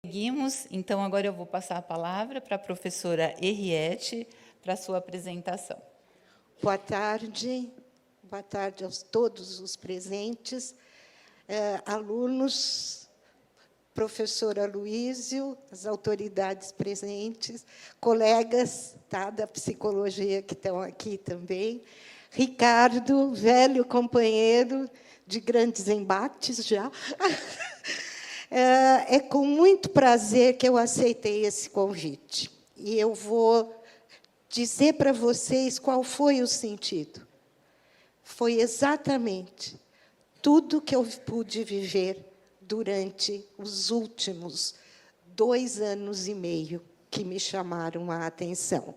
Seguimos, então agora eu vou passar a palavra para a professora Henriette para a sua apresentação. Boa tarde a todos os presentes, alunos, professora Luísio, as autoridades presentes, colegas da psicologia que estão aqui também, Ricardo, velho companheiro de grandes embates já. É com muito prazer que eu aceitei esse convite. E eu vou dizer para vocês qual foi o sentido. Foi exatamente tudo que eu pude viver durante os últimos 2 anos e meio que me chamaram a atenção,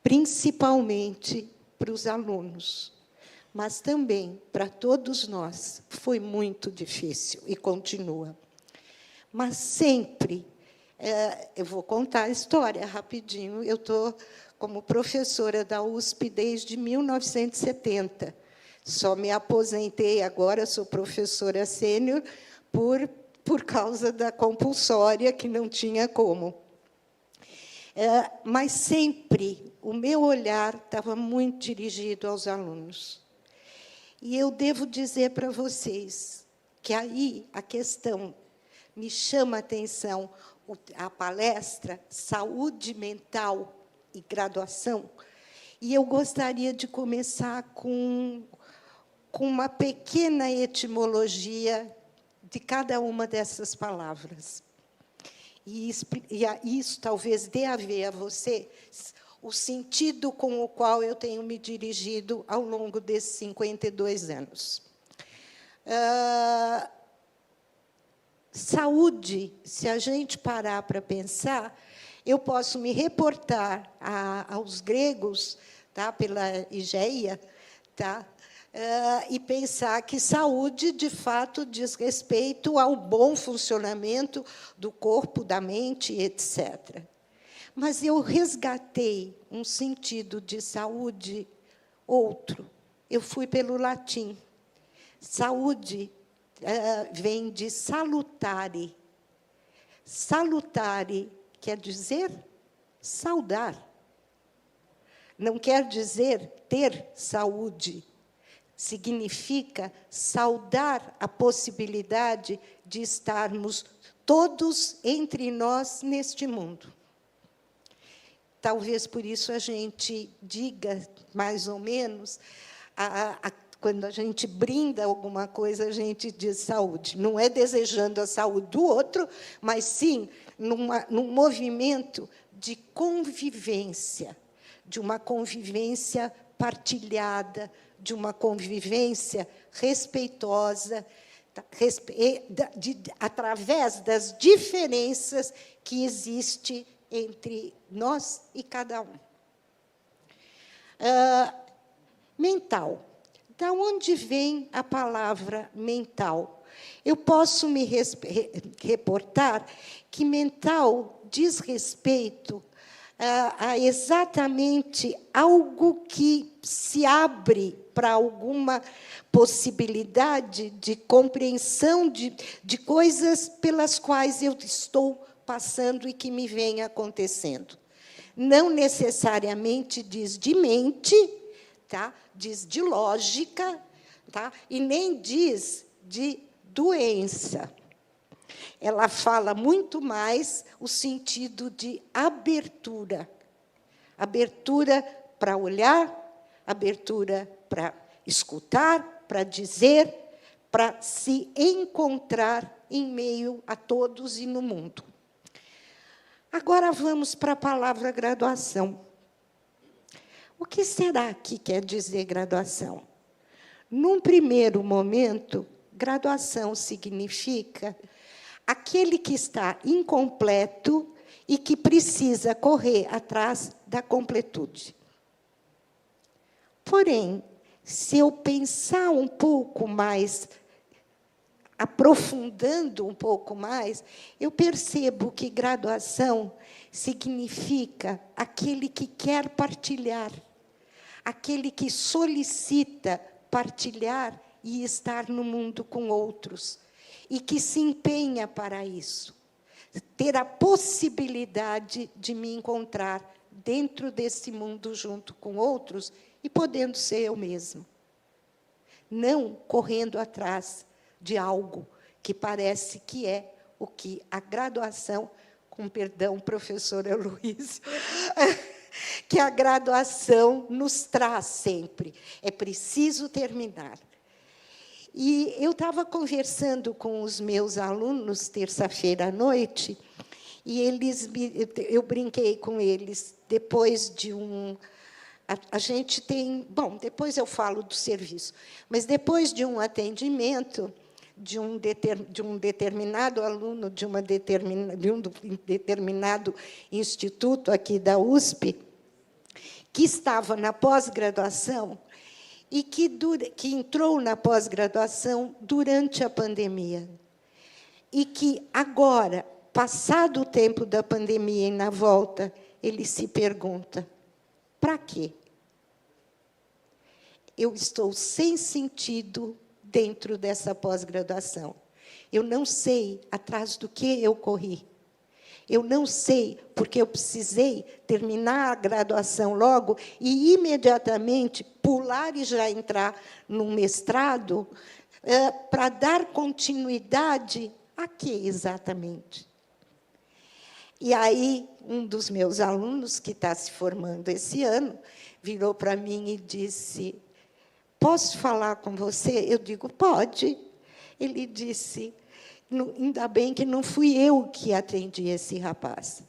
principalmente para os alunos, mas também para todos nós. Foi muito difícil e continua. Mas sempre, eu vou contar a história rapidinho, eu estou como professora da USP desde 1970. Só me aposentei agora, sou professora sênior, por causa da compulsória, que não tinha como. Mas sempre o meu olhar estava muito dirigido aos alunos. E eu devo dizer para vocês que aí a questão me chama a atenção, a palestra Saúde Mental e Graduação, e eu gostaria de começar com uma pequena etimologia de cada uma dessas palavras. E isso talvez dê a ver a você o sentido com o qual eu tenho me dirigido ao longo desses 52 anos. Saúde, se a gente parar para pensar, eu posso me reportar aos gregos, pela Igeia, e pensar que saúde, de fato, diz respeito ao bom funcionamento do corpo, da mente, etc. Mas eu resgatei um sentido de saúde outro. Eu fui pelo latim. Saúde vem de salutare. Salutare quer dizer saudar. Não quer dizer ter saúde. Significa saudar a possibilidade de estarmos todos entre nós neste mundo. Talvez por isso a gente diga, mais ou menos, quando a gente brinda alguma coisa, a gente diz saúde. Não é desejando a saúde do outro, mas, sim, num movimento de convivência, de uma convivência partilhada, de uma convivência respeitosa, através das diferenças que existem entre nós e cada um. Mental. Da onde vem a palavra mental? Eu posso me reportar que mental diz respeito a exatamente algo que se abre para alguma possibilidade de compreensão de coisas pelas quais eu estou passando e que me vem acontecendo. Não necessariamente diz de mente, diz de lógica, e nem diz de doença. Ela fala muito mais o sentido de abertura. Abertura para olhar, abertura para escutar, para dizer, para se encontrar em meio a todos e no mundo. Agora, vamos para a palavra graduação. O que será que quer dizer graduação? Num primeiro momento, graduação significa aquele que está incompleto e que precisa correr atrás da completude. Porém, se eu pensar um pouco mais, aprofundando um pouco mais, eu percebo que graduação significa aquele que quer partilhar, aquele que solicita partilhar e estar no mundo com outros, e que se empenha para isso. ter a possibilidade de me encontrar dentro desse mundo junto com outros e podendo ser eu mesma. Não correndo atrás de algo que parece que é o que a graduação, com perdão, professora Luiz, que a graduação nos traz sempre. É preciso terminar. E eu estava conversando com os meus alunos, terça-feira à noite, e eu brinquei com eles, depois de um... A gente tem... Bom, depois eu falo do serviço, mas depois de um atendimento de um determinado aluno de um determinado instituto aqui da USP, que estava na pós-graduação e que entrou na pós-graduação durante a pandemia. E que agora, passado o tempo da pandemia e na volta, ele se pergunta, para quê? Eu estou sem sentido dentro dessa pós-graduação. Eu não sei atrás do que eu corri. Eu não sei, porque eu precisei terminar a graduação logo e, imediatamente, pular e já entrar num mestrado para dar continuidade a quê, exatamente? E aí, um dos meus alunos, que está se formando esse ano, virou para mim e disse, posso falar com você? Eu digo, pode. Ele disse, ainda bem que não fui eu que atendi esse rapaz,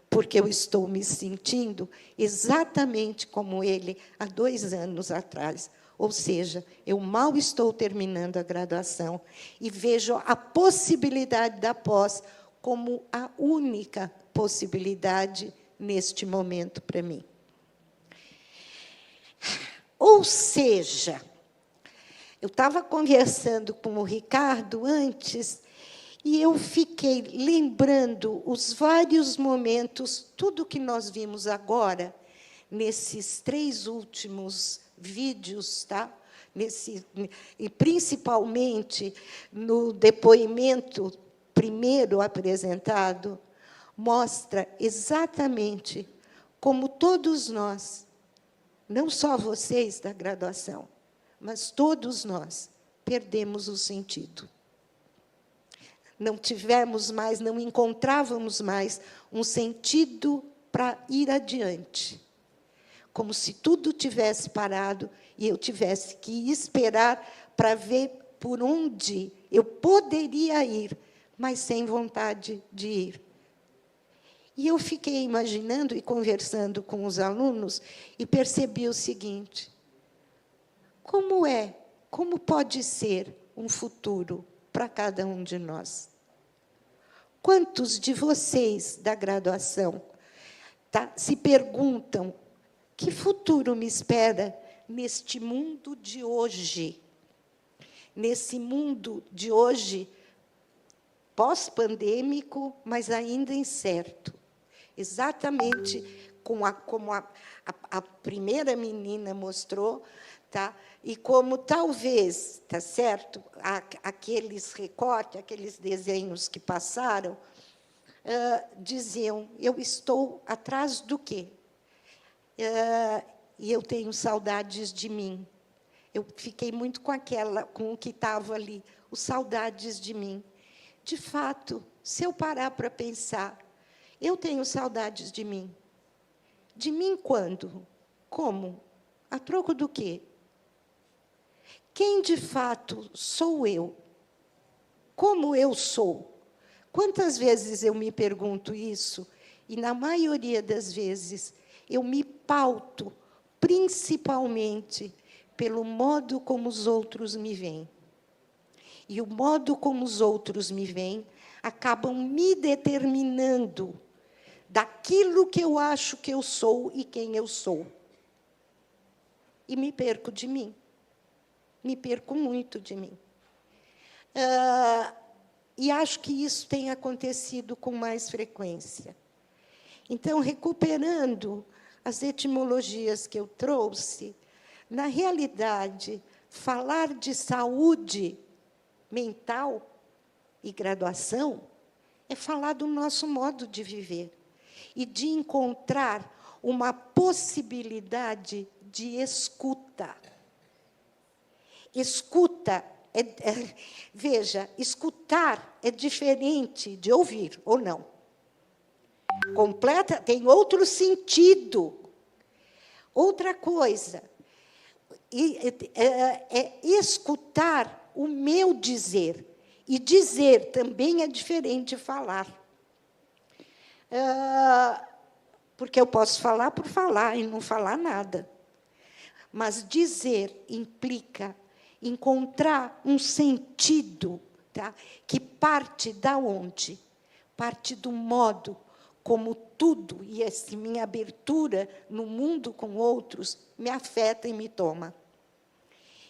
porque eu estou me sentindo exatamente como ele há 2 anos atrás. Ou seja, eu mal estou terminando a graduação e vejo a possibilidade da pós como a única possibilidade neste momento para mim. Ou seja, eu estava conversando com o Ricardo antes e eu fiquei lembrando os vários momentos, tudo que nós vimos agora, nesses 3 últimos vídeos, tá? E principalmente no depoimento primeiro apresentado, mostra exatamente como todos nós, não só vocês da graduação, mas todos nós perdemos o sentido. Não tivemos mais, não encontrávamos mais um sentido para ir adiante. Como se tudo tivesse parado e eu tivesse que esperar para ver por onde eu poderia ir, mas sem vontade de ir. E eu fiquei imaginando e conversando com os alunos e percebi o seguinte, como pode ser um futuro para cada um de nós? Quantos de vocês da graduação se perguntam que futuro me espera neste mundo de hoje? Nesse mundo de hoje, pós-pandêmico, mas ainda incerto. Exatamente como a primeira menina mostrou, tá? E como talvez, tá certo, aqueles recortes, aqueles desenhos que passaram, diziam, eu estou atrás do quê? E eu tenho saudades de mim. Eu fiquei muito com o que estava ali, os saudades de mim. De fato, se eu parar para pensar, eu tenho saudades de mim. De mim quando? Como? A troco do quê? Quem, de fato, sou eu? Como eu sou? Quantas vezes eu me pergunto isso? E, na maioria das vezes, eu me pauto, principalmente, pelo modo como os outros me veem. E o modo como os outros me veem acabam me determinando daquilo que eu acho que eu sou e quem eu sou. E me perco de mim. Me perco muito de mim. E acho que isso tem acontecido com mais frequência. Então, recuperando as etimologias que eu trouxe, na realidade, falar de saúde mental e graduação é falar do nosso modo de viver e de encontrar uma possibilidade de escuta. Escuta, veja, escutar é diferente de ouvir, ou não? Completa, tem outro sentido. Outra coisa, é escutar o meu dizer. E dizer também é diferente de falar. Porque eu posso falar por falar e não falar nada. Mas dizer implica encontrar um sentido, tá? Que parte da onde? Parte do modo como tudo, e essa minha abertura no mundo com outros, me afeta e me toma.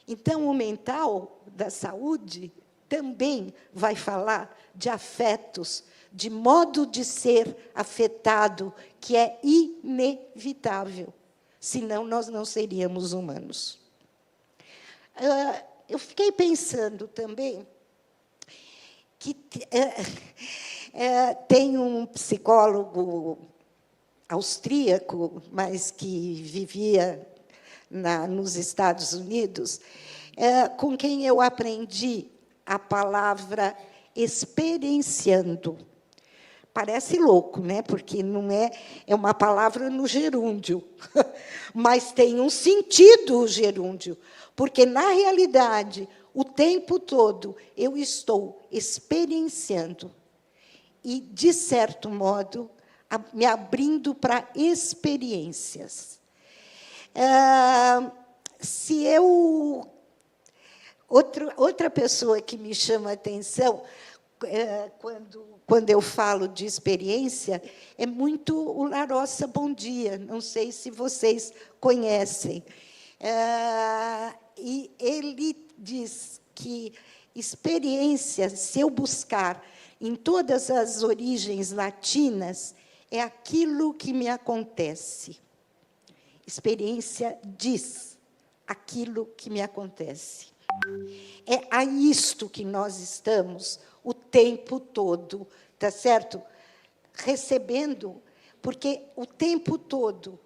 Então, o mental da saúde também vai falar de afetos, de modo de ser afetado, que é inevitável, senão nós não seríamos humanos. Eu fiquei pensando também que tem um psicólogo austríaco, mas que vivia nos Estados Unidos, com quem eu aprendi a palavra experienciando. Parece louco, né? Porque não é uma palavra no gerúndio, mas tem um sentido o gerúndio, porque, na realidade, o tempo todo eu estou experienciando e, de certo modo, me abrindo para experiências. Se eu... Outra pessoa que me chama a atenção, quando eu falo de experiência, é muito o Larossa Bom Dia. Não sei se vocês conhecem. E ele diz que experiência, se eu buscar em todas as origens latinas, é aquilo que me acontece. Experiência diz aquilo que me acontece. É a isto que nós estamos o tempo todo, tá certo? Recebendo, porque o tempo todo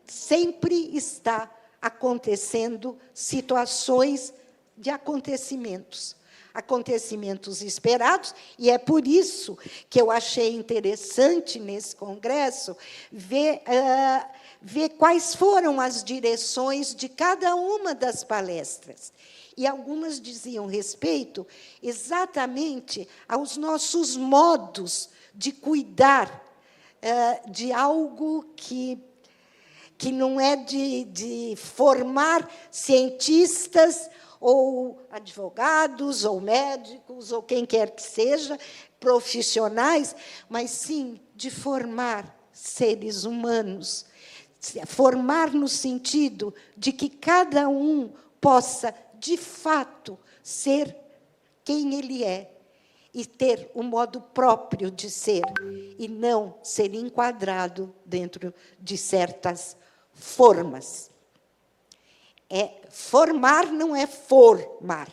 sempre está acontecendo situações de acontecimentos esperados, e é por isso que eu achei interessante, nesse congresso, ver quais foram as direções de cada uma das palestras. E algumas diziam respeito exatamente aos nossos modos de cuidar de algo que não é de formar cientistas ou advogados, ou médicos, ou quem quer que seja, profissionais, mas, sim, de formar seres humanos. Formar no sentido de que cada um possa, de fato, ser quem ele é e ter um modo próprio de ser, e não ser enquadrado dentro de certas formas. Formar não é formar,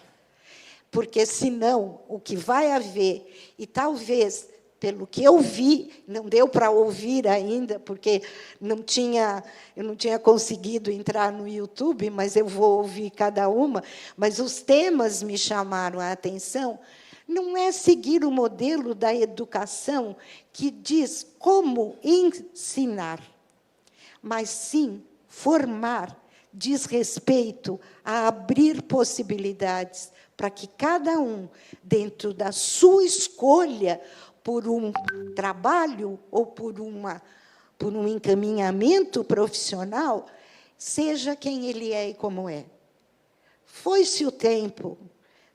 porque, senão, o que vai haver, e talvez, pelo que eu vi, não deu para ouvir ainda, porque eu não tinha conseguido entrar no YouTube, mas eu vou ouvir cada uma, mas os temas me chamaram a atenção. Não é seguir o modelo da educação que diz como ensinar, mas, sim, formar diz respeito a abrir possibilidades para que cada um, dentro da sua escolha por um trabalho ou por um encaminhamento profissional, seja quem ele é e como é. Foi-se o tempo,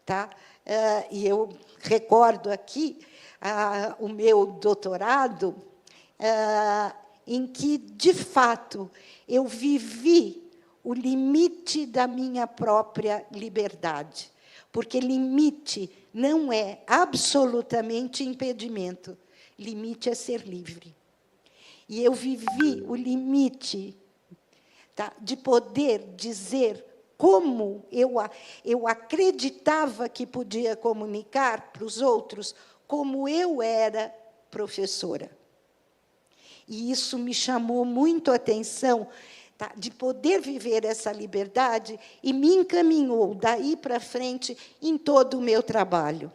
tá? E eu recordo aqui o meu doutorado, em que, de fato, eu vivi o limite da minha própria liberdade, porque limite não é absolutamente impedimento, limite é ser livre. E eu vivi o limite, tá, de poder dizer como eu acreditava que podia comunicar para os outros, como eu era professora. E isso me chamou muito a atenção, tá, de poder viver essa liberdade, e me encaminhou, daí para frente, em todo o meu trabalho.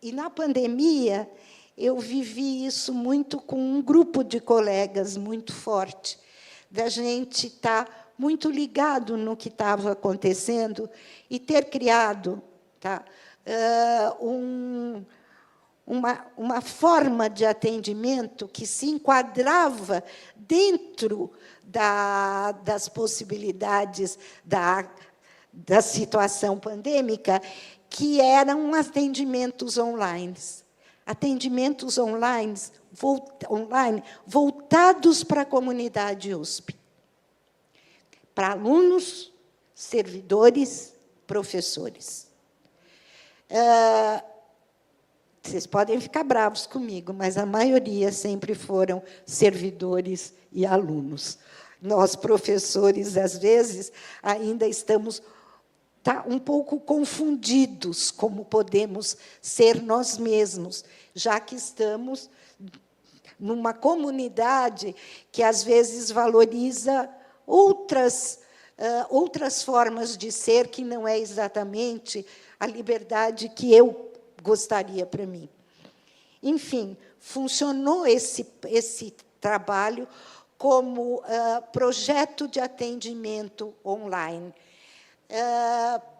E, na pandemia, eu vivi isso muito com um grupo de colegas muito forte, da gente estar muito ligado no que estava acontecendo e ter criado, tá, uma forma de atendimento que se enquadrava dentro das possibilidades da situação pandêmica, que eram atendimentos online. Atendimentos online voltados para a comunidade USP. Para alunos, servidores, professores. Vocês podem ficar bravos comigo, mas a maioria sempre foram servidores e alunos. Nós, professores, às vezes, ainda estamos um pouco confundidos como podemos ser nós mesmos, já que estamos numa comunidade que, às vezes, valoriza outras formas de ser, que não é exatamente a liberdade que eu gostaria para mim. Enfim, funcionou esse trabalho como projeto de atendimento online,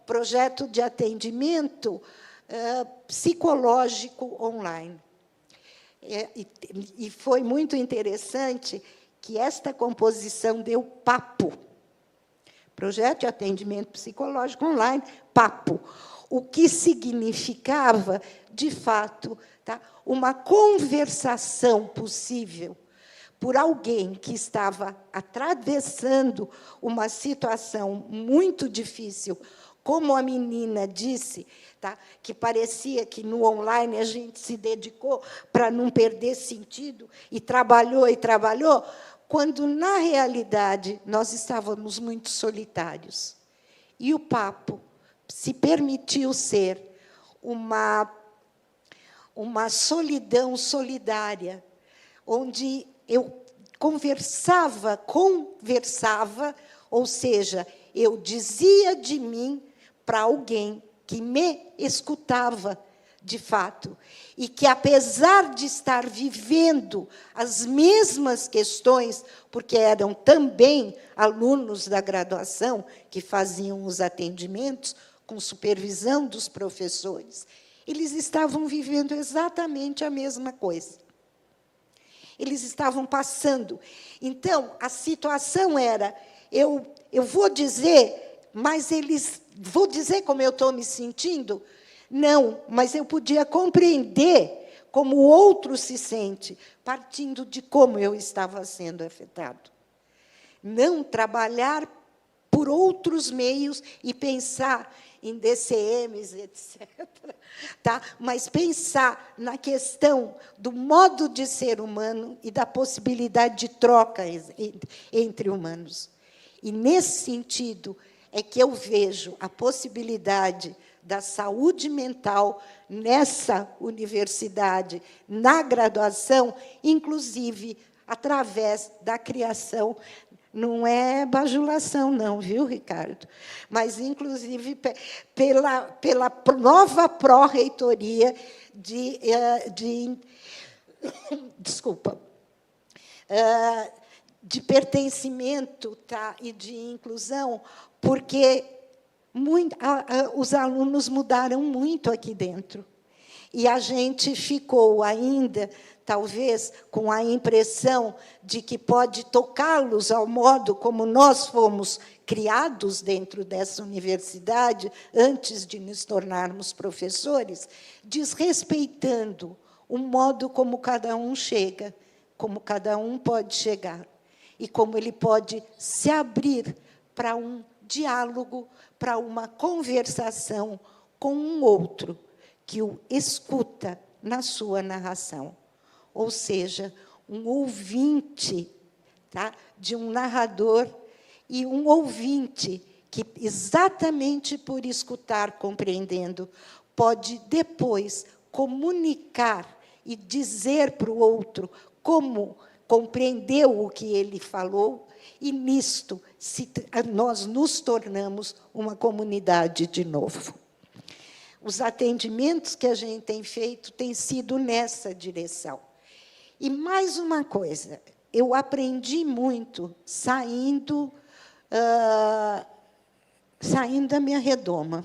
projeto de atendimento psicológico online. E foi muito interessante que esta composição deu PAPO, projeto de atendimento psicológico online, PAPO, o que significava, de fato, tá, uma conversação possível por alguém que estava atravessando uma situação muito difícil, como a menina disse, tá, que parecia que no online a gente se dedicou para não perder sentido, e trabalhou, quando, na realidade, nós estávamos muito solitários. E o papo se permitiu ser uma solidão solidária, onde eu conversava, ou seja, eu dizia de mim para alguém que me escutava, de fato, e que, apesar de estar vivendo as mesmas questões, porque eram também alunos da graduação que faziam os atendimentos, com supervisão dos professores, eles estavam vivendo exatamente a mesma coisa. Eles estavam passando. Então, a situação era, eu vou dizer, mas vou dizer como eu estou me sentindo? Não, mas eu podia compreender como o outro se sente, partindo de como eu estava sendo afetado. Não trabalhar por outros meios e pensar em DCMs, etc. Tá? Mas pensar na questão do modo de ser humano e da possibilidade de troca entre humanos. E, nesse sentido, é que eu vejo a possibilidade da saúde mental nessa universidade, na graduação, inclusive através da criação. Não é bajulação, não, viu, Ricardo? Mas, inclusive, pela nova pró-reitoria de pertencimento, tá, e de inclusão, porque os alunos mudaram muito aqui dentro. E a gente ficou ainda, talvez, com a impressão de que pode tocá-los ao modo como nós fomos criados dentro dessa universidade, antes de nos tornarmos professores, desrespeitando o modo como cada um chega, como cada um pode chegar, e como ele pode se abrir para um diálogo, para uma conversação com um outro, que o escuta na sua narração. Ou seja, um ouvinte, tá, de um narrador, e um ouvinte que, exatamente por escutar, compreendendo, pode depois comunicar e dizer para o outro como compreendeu o que ele falou, e nisto nós nos tornamos uma comunidade de novo. Os atendimentos que a gente tem feito têm sido nessa direção. E mais uma coisa, eu aprendi muito saindo da minha redoma.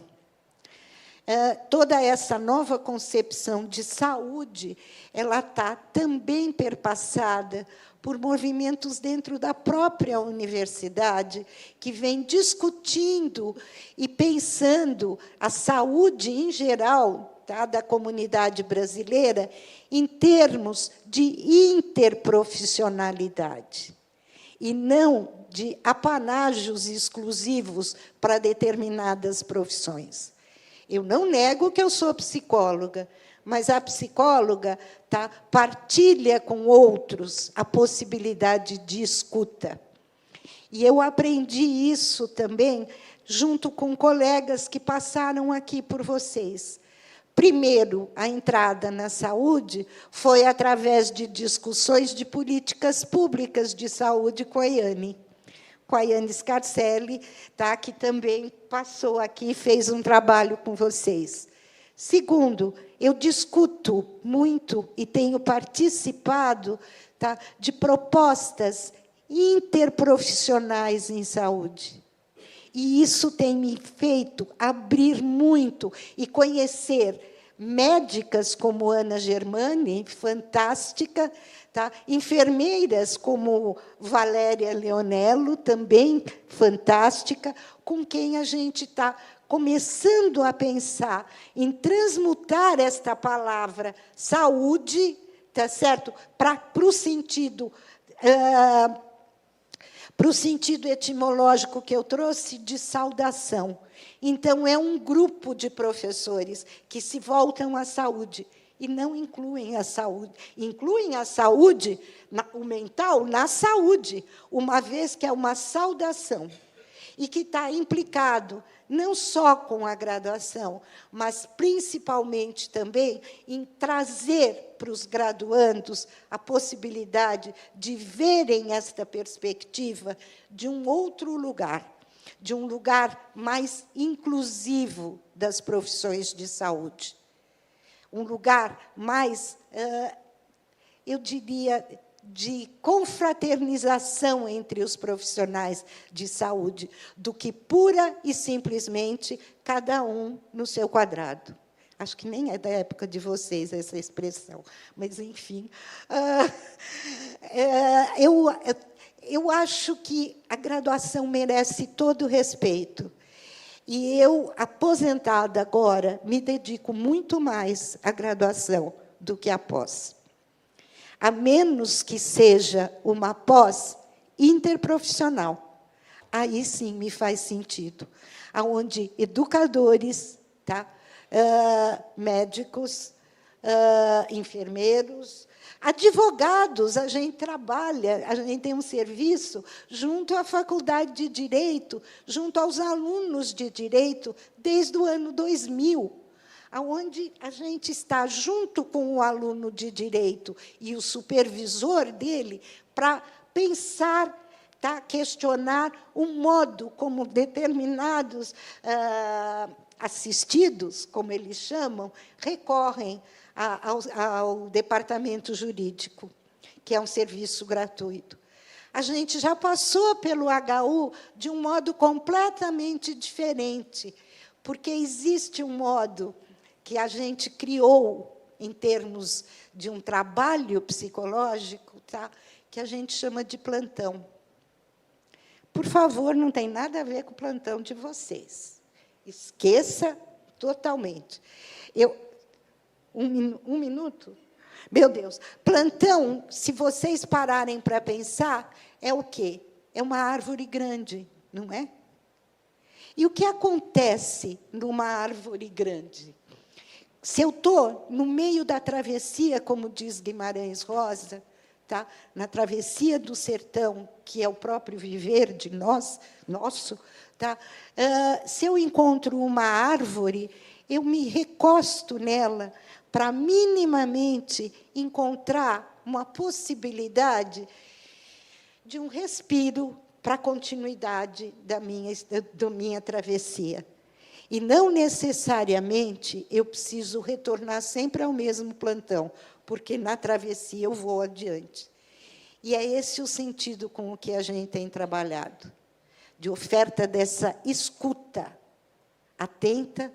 Toda essa nova concepção de saúde, ela está também perpassada por movimentos dentro da própria universidade, que vem discutindo e pensando a saúde em geral, tá, da comunidade brasileira, em termos de interprofissionalidade, e não de apanágios exclusivos para determinadas profissões. Eu não nego que eu sou psicóloga, mas a psicóloga partilha com outros a possibilidade de escuta. E eu aprendi isso também junto com colegas que passaram aqui por vocês. Primeiro, a entrada na saúde foi através de discussões de políticas públicas de saúde com a Iane Scarcelli, que também passou aqui e fez um trabalho com vocês. Segundo, eu discuto muito e tenho participado de propostas interprofissionais em saúde. E isso tem me feito abrir muito e conhecer médicas como Ana Germani, fantástica, enfermeiras como Valéria Leonello, também fantástica, com quem a gente está começando a pensar em transmutar esta palavra saúde, certo? Para o sentido etimológico que eu trouxe de saudação. Então, é um grupo de professores que se voltam à saúde e não incluem a saúde. Incluem a saúde, o mental, na saúde, uma vez que é uma saudação, e que está implicado não só com a graduação, mas, principalmente, também em trazer para os graduandos a possibilidade de verem esta perspectiva de um outro lugar, de um lugar mais inclusivo das profissões de saúde. Um lugar mais, eu diria, de confraternização entre os profissionais de saúde, do que pura e simplesmente cada um no seu quadrado. Acho que nem é da época de vocês essa expressão, mas, enfim. Eu acho que a graduação merece todo o respeito. E eu, aposentada agora, me dedico muito mais à graduação do que à pós. A menos que seja uma pós interprofissional. Aí, sim, me faz sentido. Onde educadores, médicos, enfermeiros, advogados, a gente trabalha, a gente tem um serviço junto à Faculdade de Direito, junto aos alunos de Direito, desde o ano 2000, onde a gente está junto com o aluno de Direito e o supervisor dele para pensar, questionar o modo como determinados assistidos, como eles chamam, recorrem ao departamento jurídico, que é um serviço gratuito. A gente já passou pelo HU de um modo completamente diferente, porque existe um modo que a gente criou em termos de um trabalho psicológico, que a gente chama de plantão. Por favor, não tem nada a ver com o plantão de vocês. Esqueça totalmente. Um minuto? Meu Deus. Plantão, se vocês pararem para pensar, é o quê? É uma árvore grande, não é? E o que acontece numa árvore grande? Se eu estou no meio da travessia, como diz Guimarães Rosa, na travessia do sertão, que é o próprio viver de nosso, se eu encontro uma árvore, eu me recosto nela para minimamente encontrar uma possibilidade de um respiro para a continuidade da minha travessia. E não necessariamente eu preciso retornar sempre ao mesmo plantão, porque na travessia eu vou adiante. E é esse o sentido com o que a gente tem trabalhado, de oferta dessa escuta atenta,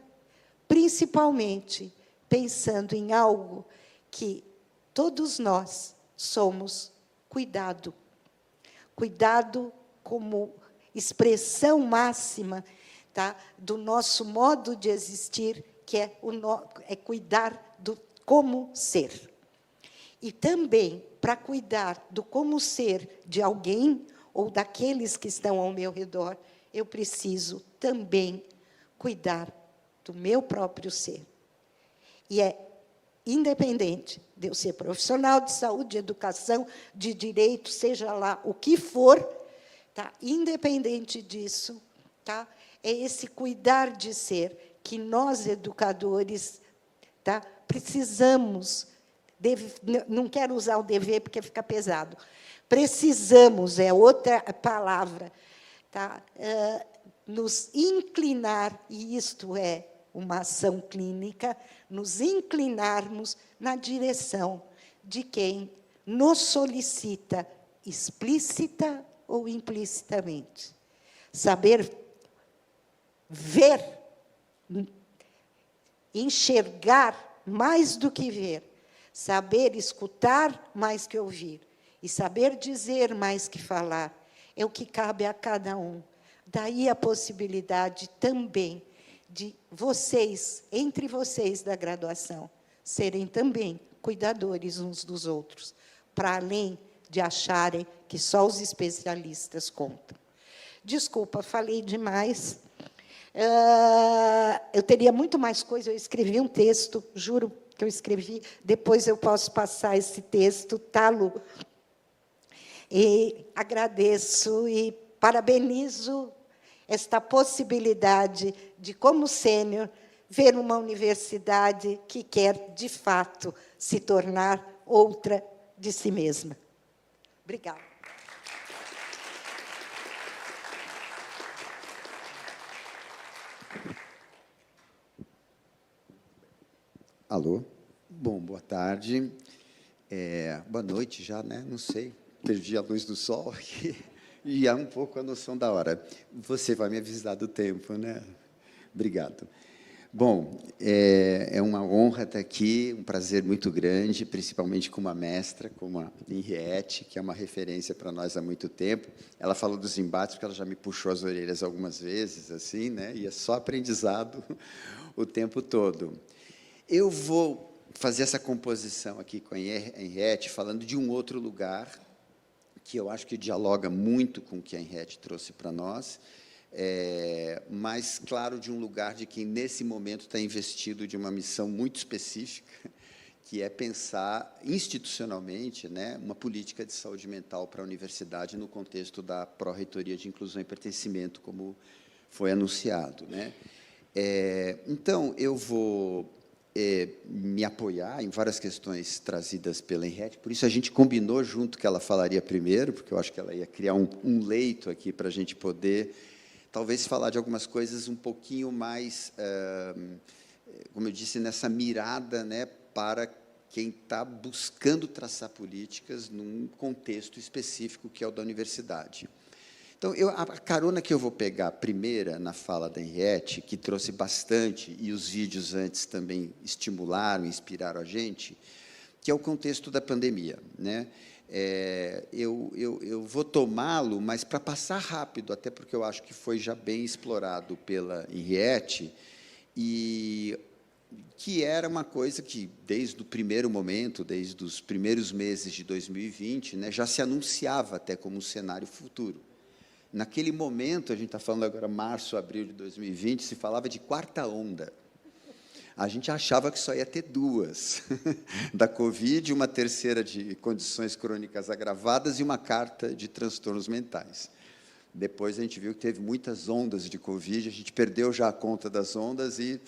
principalmente pensando em algo que todos nós somos: cuidado. Cuidado como expressão máxima, tá, do nosso modo de existir, que é cuidar do como ser. E também, para cuidar do como ser de alguém ou daqueles que estão ao meu redor, eu preciso também cuidar do meu próprio ser. E é independente de eu ser profissional de saúde, de educação, de direito, seja lá o que for, tá? Independente disso, tá? É esse cuidar de ser que nós, educadores, tá? Precisamos, não quero usar o dever porque fica pesado, precisamos, é outra palavra, tá? Nos inclinar, e isto é uma ação clínica, nos inclinarmos na direção de quem nos solicita, explícita ou implicitamente. Saber ver, enxergar mais do que ver, saber escutar mais que ouvir, e saber dizer mais que falar, é o que cabe a cada um. Daí a possibilidade também de vocês, entre vocês da graduação, serem também cuidadores uns dos outros, para além de acharem que só os especialistas contam. Desculpa, falei demais. Eu teria muito mais coisa, eu escrevi um texto, juro que eu escrevi, depois eu posso passar esse texto, tá, Lu? E agradeço e parabenizo esta possibilidade de, como sênior, ver uma universidade que quer, de fato, se tornar outra de si mesma. Obrigada. Alô? Bom, boa tarde. Boa noite já, né? Não sei, perdi a luz do sol aqui. E há um pouco a noção da hora. Você vai me avisar do tempo, né? Obrigado. Bom, é uma honra estar aqui, um prazer muito grande, principalmente com uma mestra, como a Henriette, que é uma referência para nós há muito tempo. Ela falou dos embates, porque ela já me puxou as orelhas algumas vezes, assim, né? E é só aprendizado o tempo todo. Eu vou fazer essa composição aqui com a Henriette, falando de um outro lugar, que eu acho que dialoga muito com o que a Henriette trouxe para nós, mas, claro, de um lugar de quem, nesse momento, está investido de uma missão muito específica, que é pensar institucionalmente, né, uma política de saúde mental para a universidade no contexto da Pró-Reitoria de Inclusão e Pertencimento, como foi anunciado, né? Então, eu vou me apoiar em várias questões trazidas pela Henriette, por isso a gente combinou junto que ela falaria primeiro, porque eu acho que ela ia criar um leito aqui para a gente poder, talvez, falar de algumas coisas um pouquinho mais, como eu disse, nessa mirada, né, para quem está buscando traçar políticas num contexto específico, que é o da universidade. Então, a carona que eu vou pegar primeira na fala da Henriette, que trouxe bastante, e os vídeos antes também estimularam, inspiraram a gente, que é o contexto da pandemia, né? Eu vou tomá-lo, mas para passar rápido, até porque eu acho que foi já bem explorado pela Henriette, e que era uma coisa que, desde o primeiro momento, desde os primeiros meses de 2020, né, já se anunciava até como um cenário futuro. Naquele momento, a gente está falando agora março, abril de 2020, se falava de quarta onda. A gente achava que só ia ter duas, da Covid, uma terceira de condições crônicas agravadas e uma quarta de transtornos mentais. Depois a gente viu que teve muitas ondas de Covid, a gente perdeu já a conta das ondas e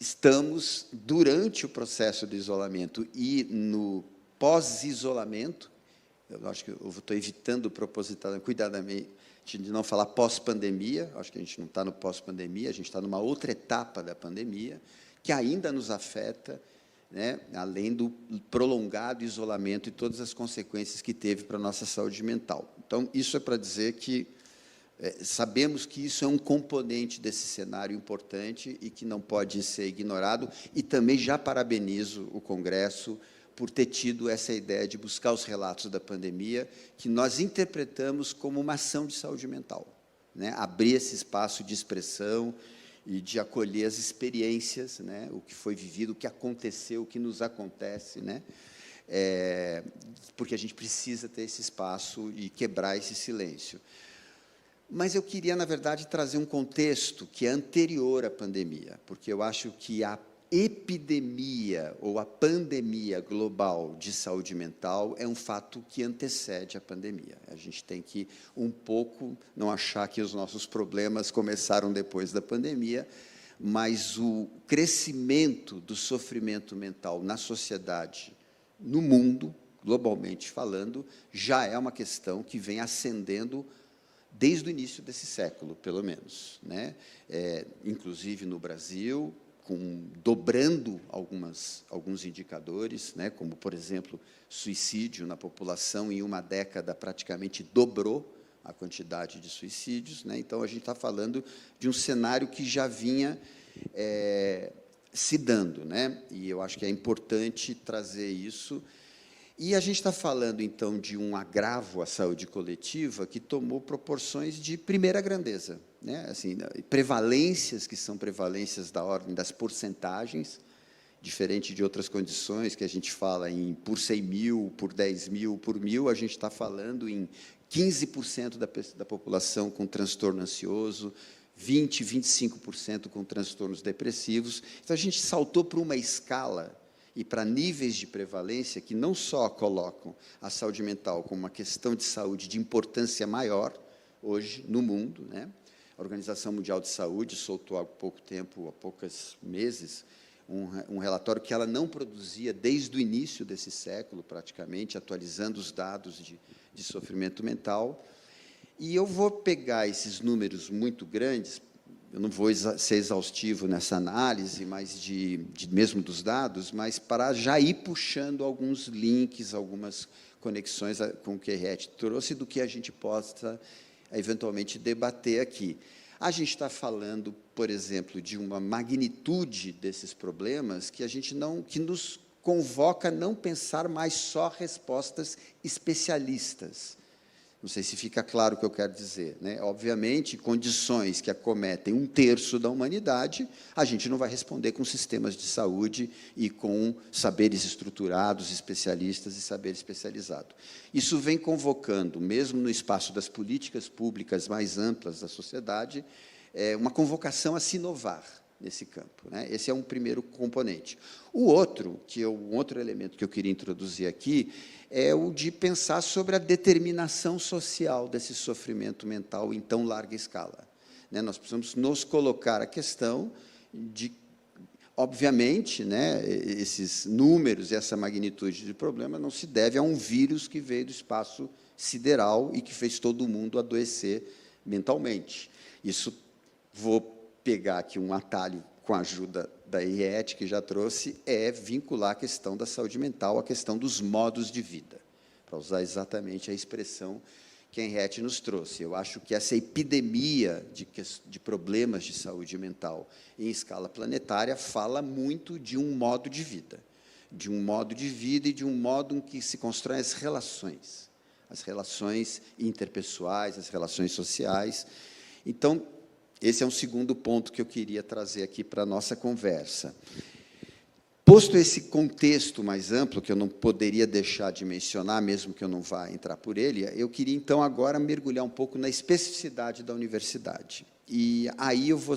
estamos, durante o processo de isolamento e no pós-isolamento, eu acho que eu estou evitando propositadamente, cuidadamente, de não falar pós-pandemia, acho que a gente não está no pós-pandemia, a gente está numa outra etapa da pandemia, que ainda nos afeta, né, além do prolongado isolamento e todas as consequências que teve para a nossa saúde mental. Então, isso é para dizer que sabemos que isso é um componente desse cenário importante e que não pode ser ignorado, e também já parabenizo o Congresso por ter tido essa ideia de buscar os relatos da pandemia, que nós interpretamos como uma ação de saúde mental, né? Abrir esse espaço de expressão e de acolher as experiências, né? O que foi vivido, o que aconteceu, o que nos acontece, né? Porque a gente precisa ter esse espaço e quebrar esse silêncio. Mas eu queria, na verdade, trazer um contexto que é anterior à pandemia, porque eu acho que a epidemia ou a pandemia global de saúde mental é um fato que antecede a pandemia. A gente tem que, um pouco, não achar que os nossos problemas começaram depois da pandemia, mas o crescimento do sofrimento mental na sociedade, no mundo, globalmente falando, já é uma questão que vem ascendendo desde o início desse século, pelo menos, né? Inclusive no Brasil, dobrando alguns indicadores, né? Como, por exemplo, suicídio na população, em uma década praticamente dobrou a quantidade de suicídios, né? Então, a gente está falando de um cenário que já vinha se dando, né? E eu acho que é importante trazer isso. E a gente está falando, então, de um agravo à saúde coletiva que tomou proporções de primeira grandeza, né? Assim, prevalências que são prevalências da ordem das porcentagens, diferente de outras condições que a gente fala em por 100 mil, por 10 mil, por 1000, a gente está falando em 15% da população com transtorno ansioso, 20%, 25% com transtornos depressivos. Então, a gente saltou para uma escala e para níveis de prevalência que não só colocam a saúde mental como uma questão de saúde de importância maior, hoje, no mundo, né? A Organização Mundial de Saúde soltou há pouco tempo, há poucos meses, um relatório que ela não produzia desde o início desse século, praticamente, atualizando os dados de sofrimento mental. E eu vou pegar esses números muito grandes, eu não vou ser exaustivo nessa análise, mas mesmo dos dados, mas para já ir puxando alguns links, algumas conexões com o que a Henriette trouxe, do que a gente possa, eventualmente, debater aqui. A gente está falando, por exemplo, de uma magnitude desses problemas que que nos convoca a não pensar mais só respostas especialistas. Não sei se fica claro o que eu quero dizer, né? Obviamente, condições que acometem 1/3 da humanidade, a gente não vai responder com sistemas de saúde e com saberes estruturados, especialistas e saber especializado. Isso vem convocando, mesmo no espaço das políticas públicas mais amplas da sociedade, uma convocação a se inovar nesse campo, né? Esse é um primeiro componente. Um outro elemento que eu queria introduzir aqui é o de pensar sobre a determinação social desse sofrimento mental em tão larga escala, né? Nós precisamos nos colocar a questão de, obviamente, né, esses números e essa magnitude de problema não se deve a um vírus que veio do espaço sideral e que fez todo mundo adoecer mentalmente. Isso, vou pegar aqui um atalho com a ajuda da Henriette, que já trouxe, vincular a questão da saúde mental à questão dos modos de vida, para usar exatamente a expressão que a Henriette nos trouxe. Eu acho que essa epidemia de problemas de saúde mental em escala planetária fala muito de um modo de vida, e de um modo em que se constroem as relações interpessoais, as relações sociais. Então, esse é um segundo ponto que eu queria trazer aqui para a nossa conversa. Posto esse contexto mais amplo, que eu não poderia deixar de mencionar, mesmo que eu não vá entrar por ele, eu queria, então, agora mergulhar um pouco na especificidade da universidade. E aí eu vou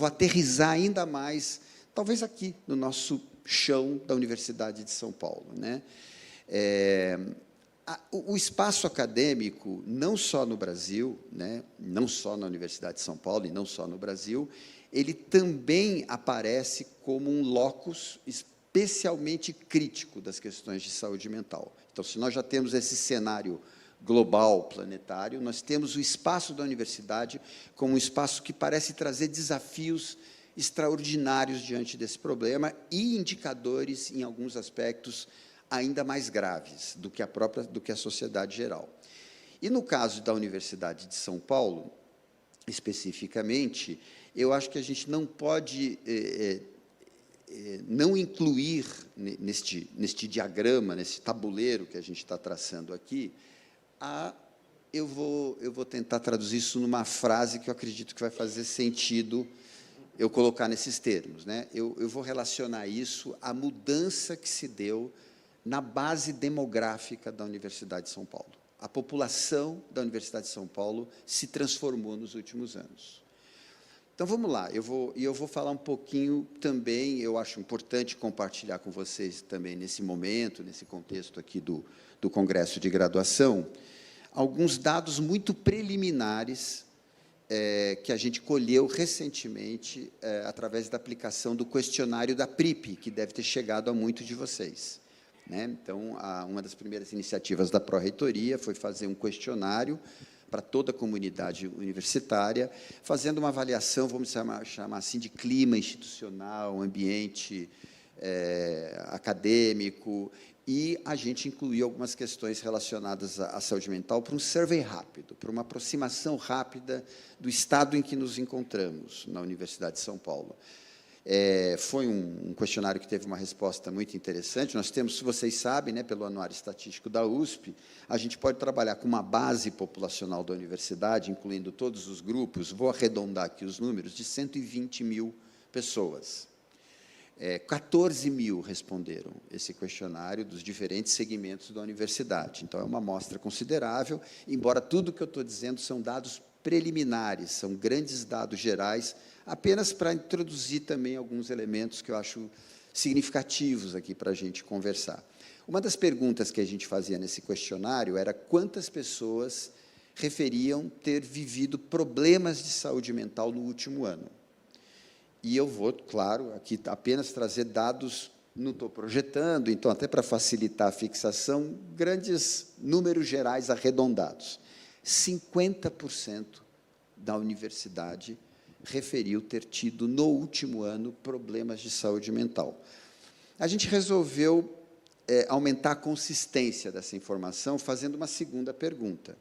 aterrizar ainda mais, talvez aqui, no nosso chão da Universidade de São Paulo, né? O espaço acadêmico, não só no Brasil, né, não só na Universidade de São Paulo e não só no Brasil, ele também aparece como um locus especialmente crítico das questões de saúde mental. Então, se nós já temos esse cenário global, planetário, nós temos o espaço da universidade como um espaço que parece trazer desafios extraordinários diante desse problema e indicadores, em alguns aspectos, ainda mais graves do que a sociedade geral. E, no caso da Universidade de São Paulo, especificamente, eu acho que a gente não pode não incluir neste diagrama, nesse tabuleiro que a gente está traçando aqui, eu vou tentar traduzir isso numa frase que eu acredito que vai fazer sentido eu colocar nesses termos, né? Eu vou relacionar isso à mudança que se deu na base demográfica da Universidade de São Paulo. A população da Universidade de São Paulo se transformou nos últimos anos. Então, vamos lá, eu vou falar um pouquinho também, eu acho importante compartilhar com vocês também, nesse momento, nesse contexto aqui do Congresso de Graduação, alguns dados muito preliminares que a gente colheu recentemente através da aplicação do questionário da PRIP, que deve ter chegado a muitos de vocês, né? Então, uma das primeiras iniciativas da Pró-Reitoria foi fazer um questionário para toda a comunidade universitária, fazendo uma avaliação, vamos chamar assim, de clima institucional, ambiente acadêmico, e a gente incluiu algumas questões relacionadas à saúde mental para um survey rápido, para uma aproximação rápida do estado em que nos encontramos na Universidade de São Paulo. Foi um questionário que teve uma resposta muito interessante. Nós temos, se vocês sabem, né, pelo Anuário Estatístico da USP, a gente pode trabalhar com uma base populacional da universidade, incluindo todos os grupos, vou arredondar aqui os números, de 120 mil pessoas. 14 mil responderam esse questionário dos diferentes segmentos da universidade. Então, é uma amostra considerável, embora tudo o que eu estou dizendo são dados preliminares, são grandes dados gerais, apenas para introduzir também alguns elementos que eu acho significativos aqui para a gente conversar. Uma das perguntas que a gente fazia nesse questionário era quantas pessoas referiam ter vivido problemas de saúde mental no último ano. E eu vou, claro, aqui apenas trazer dados, não estou projetando, então, até para facilitar a fixação, grandes números gerais arredondados. 50% da universidade referiu ter tido, no último ano, problemas de saúde mental. A gente resolveu aumentar a consistência dessa informação, fazendo uma segunda pergunta.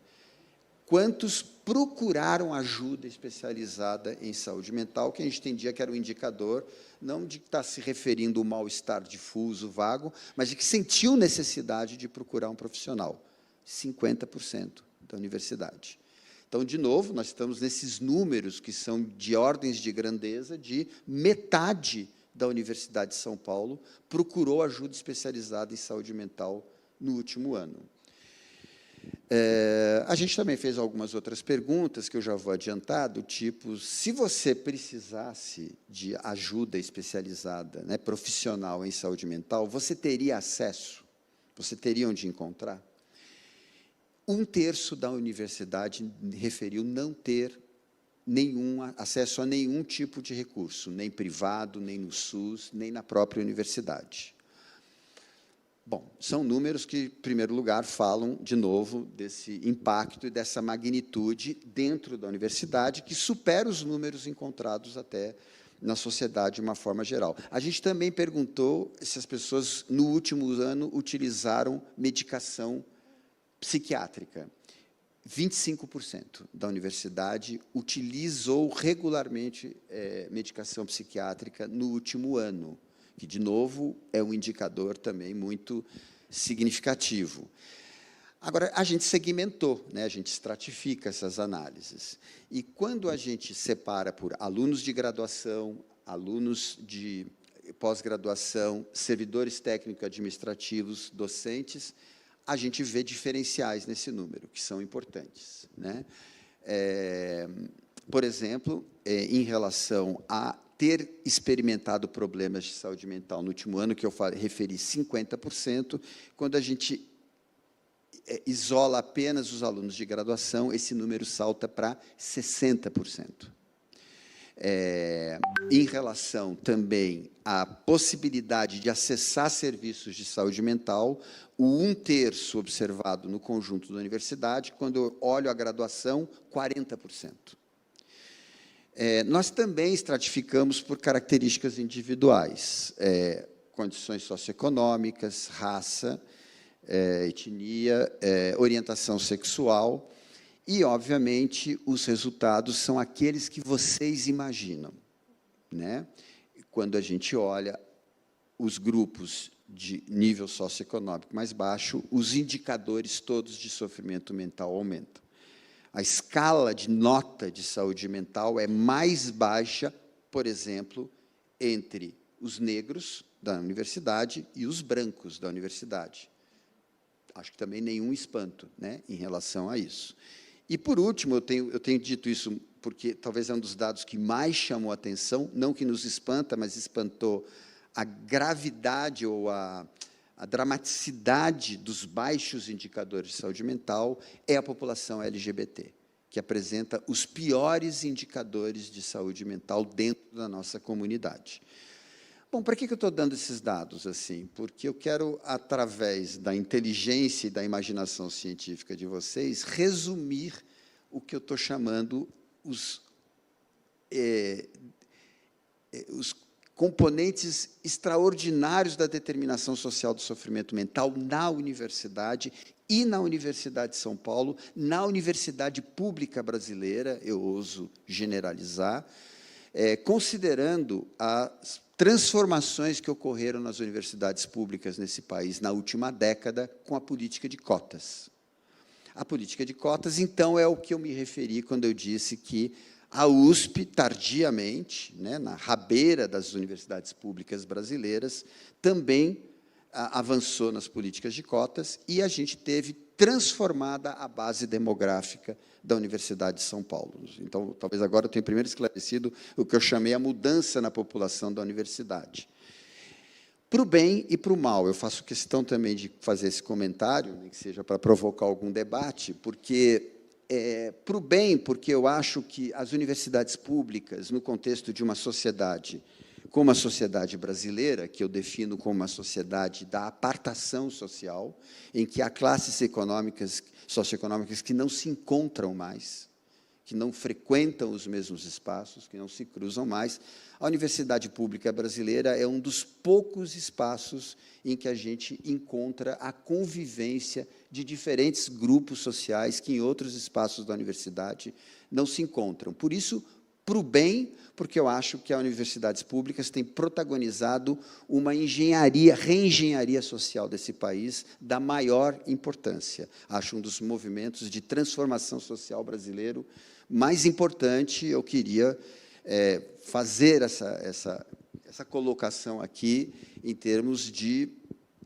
Quantos procuraram ajuda especializada em saúde mental, que a gente entendia que era um indicador, não de estar se referindo ao mal-estar difuso, vago, mas de que sentiu necessidade de procurar um profissional. 50% da universidade. Então, de novo, nós estamos nesses números que são de ordens de grandeza, de metade da Universidade de São Paulo procurou ajuda especializada em saúde mental no último ano. A gente também fez algumas outras perguntas, que eu já vou adiantar, do tipo, se você precisasse de ajuda especializada, né, profissional em saúde mental, você teria acesso? Você teria onde encontrar? 1/3 da universidade referiu não ter acesso a nenhum tipo de recurso, nem privado, nem no SUS, nem na própria universidade. Bom, são números que, em primeiro lugar, falam, de novo, desse impacto e dessa magnitude dentro da universidade, que supera os números encontrados até na sociedade de uma forma geral. A gente também perguntou se as pessoas, no último ano, utilizaram medicação psiquiátrica. 25% da universidade utilizou regularmente medicação psiquiátrica no último ano, que, de novo, é um indicador também muito significativo. Agora, a gente segmentou, né? A gente estratifica essas análises. E, quando a gente separa por alunos de graduação, alunos de pós-graduação, servidores técnico-administrativos, docentes, a gente vê diferenciais nesse número, que são importantes, né? Por exemplo, em relação a ter experimentado problemas de saúde mental no último ano, que eu referi 50%, quando a gente isola apenas os alunos de graduação, esse número salta para 60%. em relação também à possibilidade de acessar serviços de saúde mental, o 1/3 observado no conjunto da universidade, quando eu olho a graduação, 40%. Nós também estratificamos por características individuais, condições socioeconômicas, raça, etnia, orientação sexual, e, obviamente, os resultados são aqueles que vocês imaginam, né? Quando a gente olha os grupos de nível socioeconômico mais baixo, os indicadores todos de sofrimento mental aumentam. A escala de nota de saúde mental é mais baixa, por exemplo, entre os negros da universidade e os brancos da universidade. Acho que também nenhum espanto, né, em relação a isso. E, por último, eu tenho dito isso porque talvez é um dos dados que mais chamou a atenção, não que nos espanta, mas espantou a gravidade ou a dramaticidade dos baixos indicadores de saúde mental, é a população LGBT, que apresenta os piores indicadores de saúde mental dentro da nossa comunidade. Bom, para que eu estou dando esses dados assim? Porque eu quero, através da inteligência e da imaginação científica de vocês, resumir o que eu estou chamando os componentes extraordinários da determinação social do sofrimento mental na universidade e na Universidade de São Paulo, na universidade pública brasileira, eu ouso generalizar, considerando as transformações que ocorreram nas universidades públicas nesse país na última década com a política de cotas. A política de cotas, então, é o que eu me referi quando eu disse que a USP, tardiamente, né, na rabeira das universidades públicas brasileiras, também avançou nas políticas de cotas e a gente teve transformada a base demográfica da Universidade de São Paulo. Então, talvez agora eu tenha primeiro esclarecido o que eu chamei a mudança na população da universidade. Para o bem e para o mal, eu faço questão também de fazer esse comentário, nem que seja para provocar algum debate, porque, para o bem, porque eu acho que as universidades públicas, no contexto de uma sociedade como a sociedade brasileira, que eu defino como uma sociedade da apartação social, em que há classes socioeconômicas que não se encontram mais, que não frequentam os mesmos espaços, que não se cruzam mais. A universidade pública brasileira é um dos poucos espaços em que a gente encontra a convivência de diferentes grupos sociais que em outros espaços da universidade não se encontram. Por isso, para o bem, porque eu acho que as universidades públicas têm protagonizado uma reengenharia social desse país da maior importância. Acho um dos movimentos de transformação social brasileiro mais importante. Eu queria fazer essa colocação aqui em termos de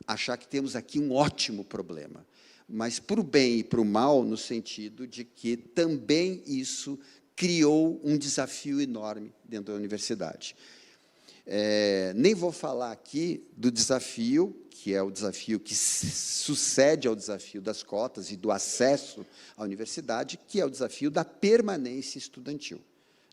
achar que temos aqui um ótimo problema, mas para o bem e para o mal, no sentido de que também isso criou um desafio enorme dentro da universidade. Nem vou falar aqui do desafio, que é o desafio que sucede ao desafio das cotas e do acesso à universidade, que é o desafio da permanência estudantil,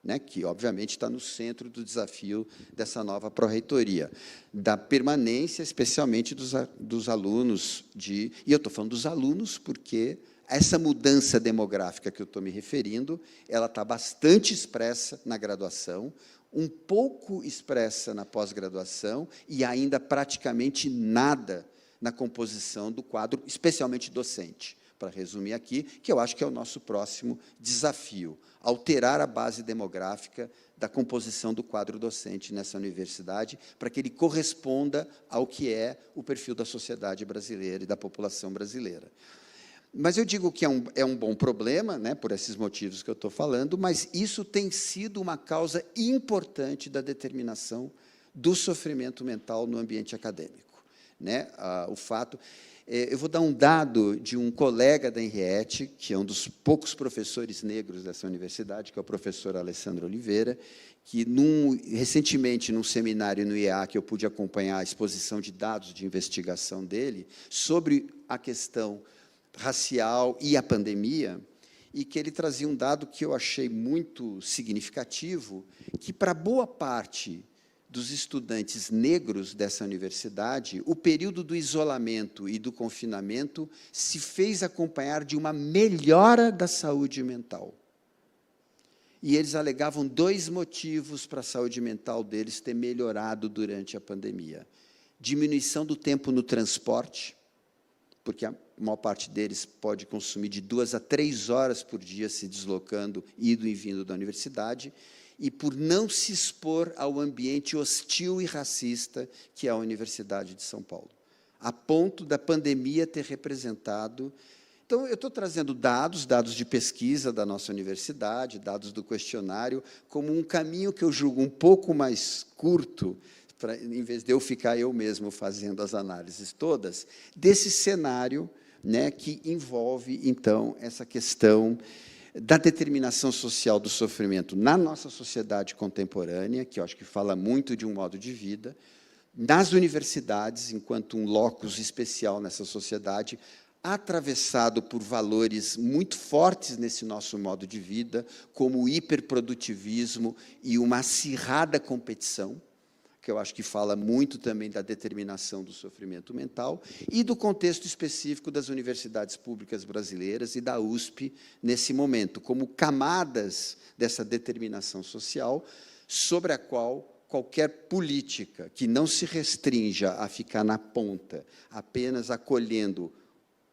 né, que, obviamente, está no centro do desafio dessa nova pró-reitoria, da permanência, especialmente dos alunos e eu estou falando dos alunos porque essa mudança demográfica que eu estou me referindo, ela está bastante expressa na graduação, um pouco expressa na pós-graduação e ainda praticamente nada na composição do quadro, especialmente docente. Para resumir aqui, que eu acho que é o nosso próximo desafio, alterar a base demográfica da composição do quadro docente nessa universidade, para que ele corresponda ao que é o perfil da sociedade brasileira e da população brasileira. Mas eu digo que é um bom problema, né, por esses motivos que eu estou falando, mas isso tem sido uma causa importante da determinação do sofrimento mental no ambiente acadêmico, né? O fato... Eu vou dar um dado de um colega da Henriette, que é um dos poucos professores negros dessa universidade, que é o professor Alessandro Oliveira, que, recentemente, num seminário no IEA, que eu pude acompanhar a exposição de dados de investigação dele, sobre a questão racial e a pandemia, e que ele trazia um dado que eu achei muito significativo, que, para boa parte dos estudantes negros dessa universidade, o período do isolamento e do confinamento se fez acompanhar de uma melhora da saúde mental. E eles alegavam 2 motivos para a saúde mental deles ter melhorado durante a pandemia. Diminuição do tempo no transporte, porque a maior parte deles pode consumir de 2 a 3 horas por dia se deslocando, indo e vindo da universidade, e por não se expor ao ambiente hostil e racista que é a Universidade de São Paulo, a ponto da pandemia ter representado. Então, eu estou trazendo dados de pesquisa da nossa universidade, dados do questionário, como um caminho que eu julgo um pouco mais curto, em vez de eu ficar eu mesmo fazendo as análises todas, desse cenário, né, que envolve, então, essa questão da determinação social do sofrimento na nossa sociedade contemporânea, que eu acho que fala muito de um modo de vida, nas universidades, enquanto um locus especial nessa sociedade, atravessado por valores muito fortes nesse nosso modo de vida, como o hiperprodutivismo e uma acirrada competição, que eu acho que fala muito também da determinação do sofrimento mental, e do contexto específico das universidades públicas brasileiras e da USP nesse momento, como camadas dessa determinação social, sobre a qual qualquer política que não se restrinja a ficar na ponta, apenas acolhendo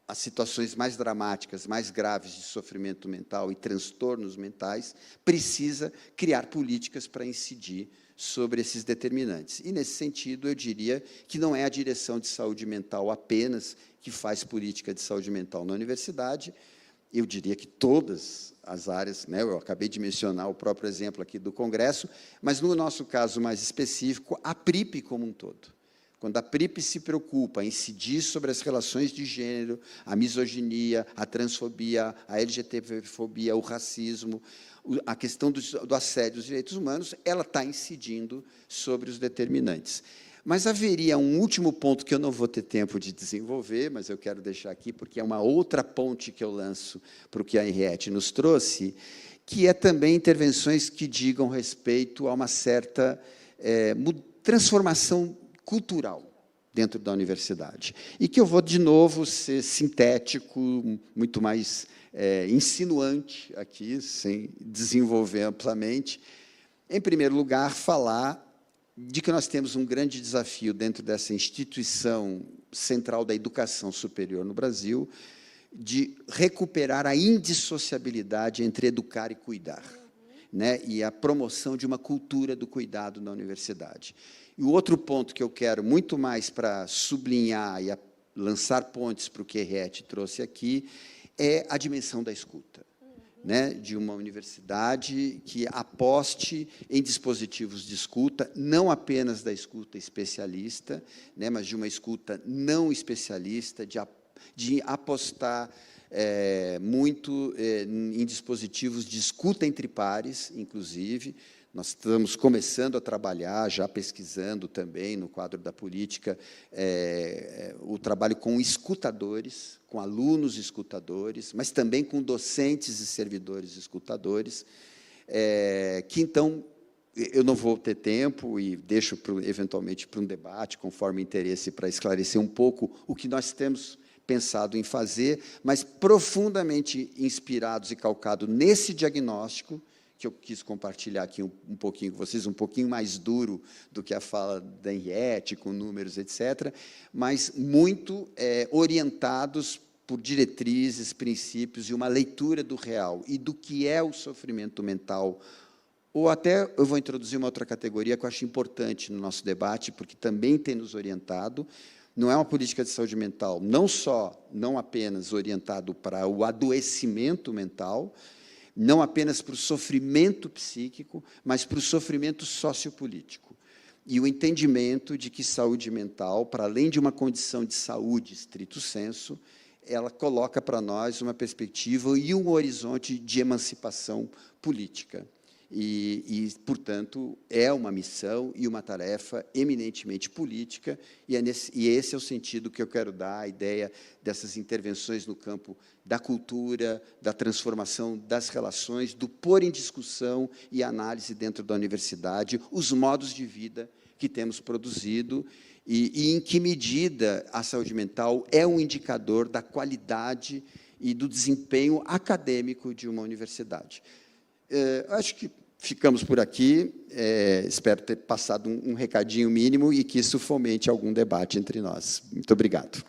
as situações mais dramáticas, mais graves de sofrimento mental e transtornos mentais, precisa criar políticas para incidir sobre esses determinantes. E, nesse sentido, eu diria que não é a direção de saúde mental apenas que faz política de saúde mental na universidade, eu diria que todas as áreas, né, eu acabei de mencionar o próprio exemplo aqui do Congresso, mas, no nosso caso mais específico, a PRIP como um todo. Quando a PRIP se preocupa em incidir sobre as relações de gênero, a misoginia, a transfobia, a LGBTfobia, o racismo, a questão do assédio dos direitos humanos, ela está incidindo sobre os determinantes. Mas haveria um último ponto que eu não vou ter tempo de desenvolver, mas eu quero deixar aqui, porque é uma outra ponte que eu lanço para o que a Henriette nos trouxe, que é também intervenções que digam respeito a uma certa transformação cultural dentro da universidade. E que eu vou, de novo, ser sintético, muito mais insinuante aqui, sem desenvolver amplamente. Em primeiro lugar, falar de que nós temos um grande desafio dentro dessa instituição central da educação superior no Brasil, de recuperar a indissociabilidade entre educar e cuidar, né? E a promoção de uma cultura do cuidado na universidade. E o outro ponto que eu quero muito mais para sublinhar e lançar pontes para o que a Henriette trouxe aqui é a dimensão da escuta, né, de uma universidade que aposte em dispositivos de escuta, não apenas da escuta especialista, né, mas de uma escuta não especialista, de apostar muito em dispositivos de escuta entre pares, inclusive. Nós estamos começando a trabalhar, já pesquisando também, no quadro da política, o trabalho com escutadores, com alunos escutadores, mas também com docentes e servidores escutadores, que, então, eu não vou ter tempo e deixo, eventualmente, para um debate, conforme interesse, para esclarecer um pouco o que nós temos pensado em fazer, mas profundamente inspirados e calcados nesse diagnóstico, que eu quis compartilhar aqui um pouquinho com vocês, um pouquinho mais duro do que a fala da Henriette, com números, etc., mas muito orientados por diretrizes, princípios e uma leitura do real e do que é o sofrimento mental. Ou até, eu vou introduzir uma outra categoria que eu acho importante no nosso debate, porque também tem nos orientado. Não é uma política de saúde mental, não apenas orientado para o adoecimento mental, não apenas para o sofrimento psíquico, mas para o sofrimento sociopolítico. E o entendimento de que saúde mental, para além de uma condição de saúde estrito sensu, ela coloca para nós uma perspectiva e um horizonte de emancipação política. portanto, é uma missão e uma tarefa eminentemente política, e esse é o sentido que eu quero dar à ideia dessas intervenções no campo da cultura, da transformação das relações, do pôr em discussão e análise dentro da universidade os modos de vida que temos produzido e em que medida a saúde mental é um indicador da qualidade e do desempenho acadêmico de uma universidade. Acho que ficamos por aqui. Espero ter passado um recadinho mínimo e que isso fomente algum debate entre nós. Muito obrigado.